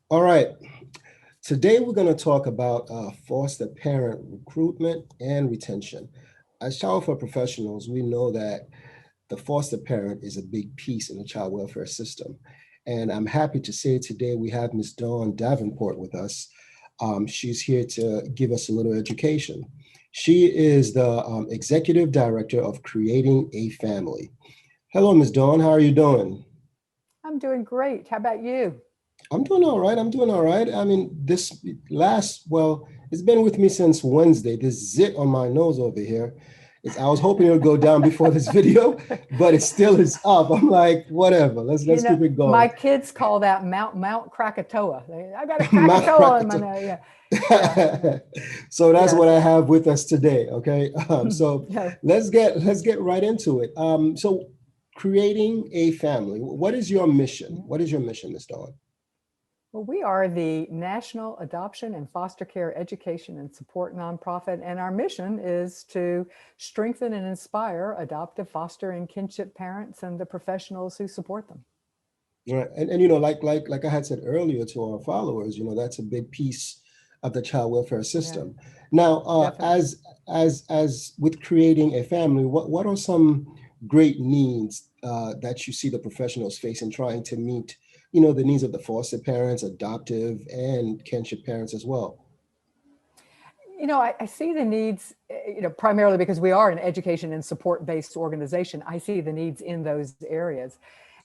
All right. Today we're going to talk about foster parent recruitment and retention. As child welfare professionals, we know that the foster parent is a big piece in the child welfare system. And I'm happy to say today we have Ms. Dawn Davenport with us. She's here to give us a little education. She is the executive director of Creating a Family. Hello, Ms. Dawn. How are you doing? I'm doing great. How about you? I'm doing all right. I'm doing all right. I mean, it's been with me since Wednesday. This zit on my nose over here is, I was hoping it would go down before this video, but it still is up. I'm like, whatever. Let's keep it My going. kids call that Mount Krakatoa. I got a My Krakatoa in my cracker. nose. Yeah, yeah, So that's what I yes. have with us today. Okay. So Yeah. let's get right into it. So creating a family. What is your mission? What is your mission, Miss Dawn? Well, we are the National Adoption and Foster Care Education and Support nonprofit, and our mission is to strengthen and inspire adoptive, foster, and kinship parents and the professionals who support them. Right. And like I had said earlier to our followers, that's a big piece of the child welfare Yeah, system. Now, definitely. as with creating a family, what are some great needs that you see the professionals facing trying to meet, the needs of the foster parents, adoptive, and kinship parents as well? I see the needs, primarily because we are an education and support based organization. I see the needs in those areas.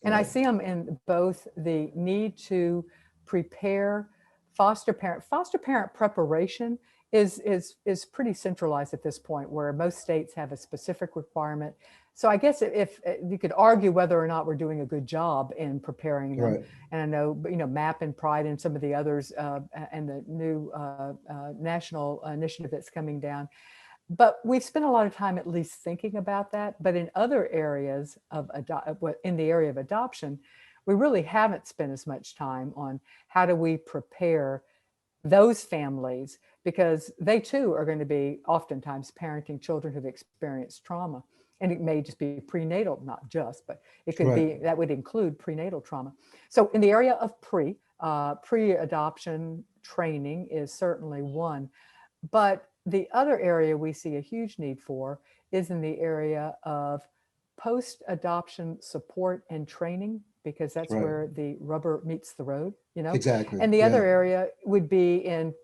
And I Right. see them in both the need to prepare foster parent preparation is pretty centralized at this point, where most states have a specific requirement. So I guess if you could argue whether or not we're doing a good job in preparing them. Right. And I know, MAP and Pride and some of the others, and the new national initiative that's coming down. But we've spent a lot of time at least thinking about that. But in other areas in the area of adoption, we really haven't spent as much time on how do we prepare those families, because they too are going to be oftentimes parenting children who've experienced trauma. And it may just be prenatal, not just, but it could Right. be, that would include prenatal trauma. So in the area of pre-adoption training is certainly one. But the other area we see a huge need for is in the area of post adoption support and training, because that's Right. where the rubber meets the road. Exactly. And the Yeah. other area would be in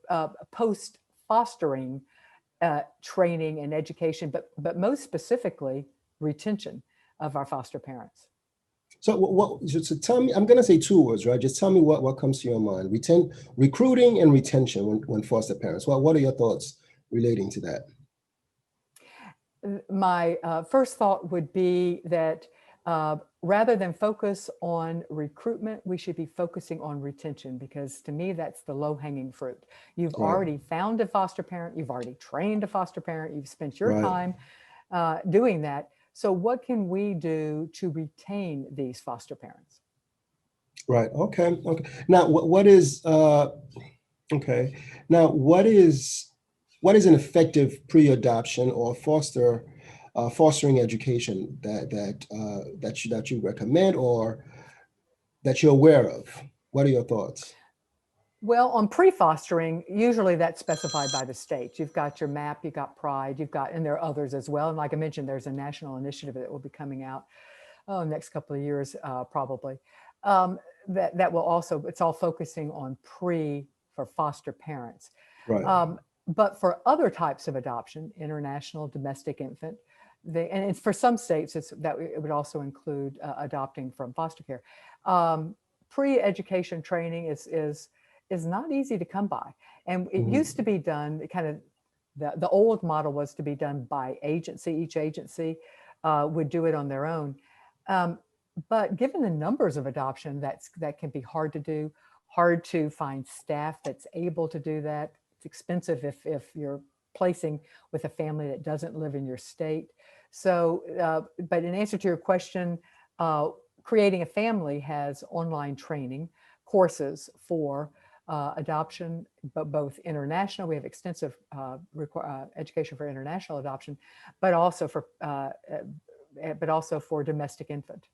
post fostering training and education, but most specifically, retention of our foster parents. So so tell me, I'm going to say two words, right? Just tell me what comes to your mind. Recruiting and retention when foster parents. Well, what are your thoughts relating to that? My first thought would be that rather than focus on recruitment, we should be focusing on retention, because to me, that's the low hanging fruit. You've Right. already found a foster parent, you've already trained a foster parent, you've spent your Right. time doing that. So, what can we do to retain these foster parents? Right. Okay. Okay. Now, what is okay. Now, what is an effective pre-adoption or fostering education that you recommend or that you're aware of? What are your thoughts? Well, on pre-fostering, usually that's specified by the state. You've got your MAP, you've got Pride, and there are others as well. And like I mentioned, there's a national initiative that will be coming out next couple of years, probably. Um, that will also, it's all focusing on for foster parents. Right. But for other types of adoption, international, domestic infant, and for some states, it would also include adopting from foster care. Pre-education training is not easy to come by. And it used Mhm. to be done kind of, the old model was to be done by agency. Each agency would do it on their own. Um, but given the numbers of adoption, that can be hard to do, hard to find staff that's able to do that. It's expensive if you're placing with a family that doesn't live in your state. So, but in answer to your question, creating a family has online training courses for adoption, but both international. We have extensive education for international adoption, but also for domestic infant. Okay.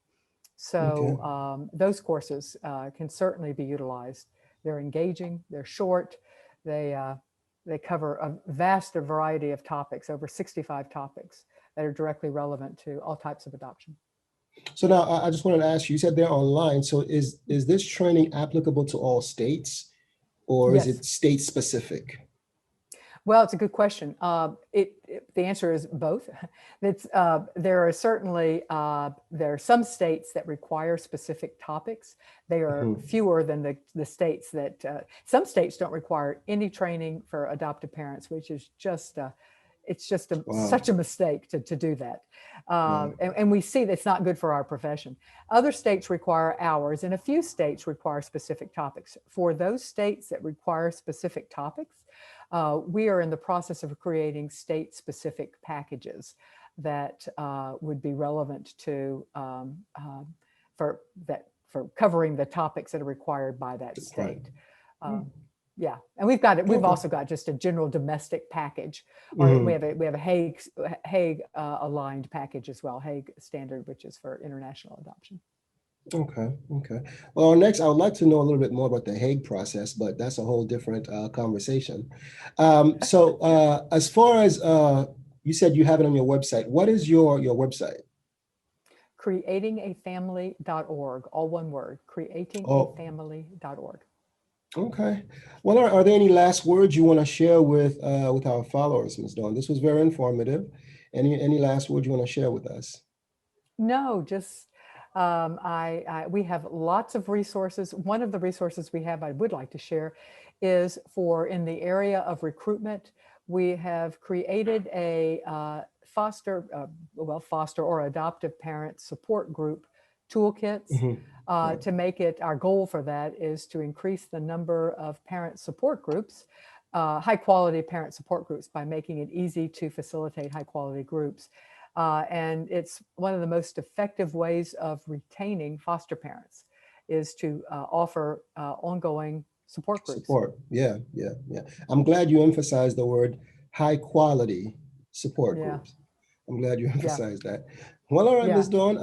So those courses can certainly be utilized They're engaging, they're short, they, they cover a vast variety of topics, over 65 topics that are directly relevant to all types of adoption. So now I just wanted to ask you, you said they're online. So is this training applicable to all states or is Yes. it state specific? Well, it's a good question. The answer is both. There are certainly there are some states that require specific topics. They are Mhm. fewer than the states that some states don't require any training for adoptive parents, which is just it's just Wow. such a mistake to do that. Wow. And we see that's not good for our profession. Other states require hours, and a few states require specific topics. For those states that require specific topics, we are in the process of creating state-specific packages that would be relevant to for that for covering the topics that are required by that Right. state. Yeah, and we've got it. We've Okay. also got just a general domestic package, or Mhm. we have a Hague aligned package as well, Hague standard, which is for international adoption. Okay. Okay. Well, next, I would like to know a little bit more about the Hague process, but that's a whole different conversation. As far as you said, you have it on your website. What is your website? Creatingafamily.org, all one word, Oh, creatingafamily.org. okay. Well, are there any last words you want to share with our followers, Ms. Dawn? This was very informative. Any last words you want to share with us? No, just we have lots of resources. One of the resources we have I would like to share is for in the area of recruitment. We have created a foster or adoptive parent support group toolkits. Mhm. Right. To make it, our goal for that is to increase the number of parent support groups, high quality parent support groups, by making it easy to facilitate high quality groups. And it's one of the most effective ways of retaining foster parents is to offer ongoing support groups. Support. Yeah, yeah, yeah. I'm glad you emphasized the word high quality support Yeah, groups. I'm glad you yeah, emphasized that. Well, all right, yeah. Ms. Dawn.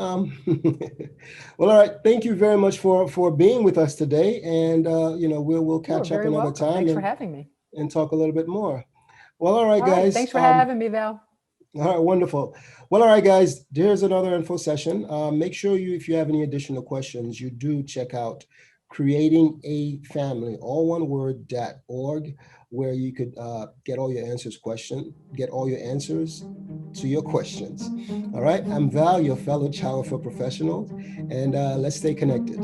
Well, all right. Thank you very much for being with us today, and we'll You're catch up very another welcome. time Thanks for having me. and talk a little bit more. Well, all right, All right. guys. Thanks for having me, Val. All right, wonderful. Well, all right, guys, there's another info session. Make sure if you have any additional questions, you do check out creating a family, all one word, .org, where you could get all your get all your answers to your questions. All right, I'm Val, your fellow child for professional, and let's stay connected.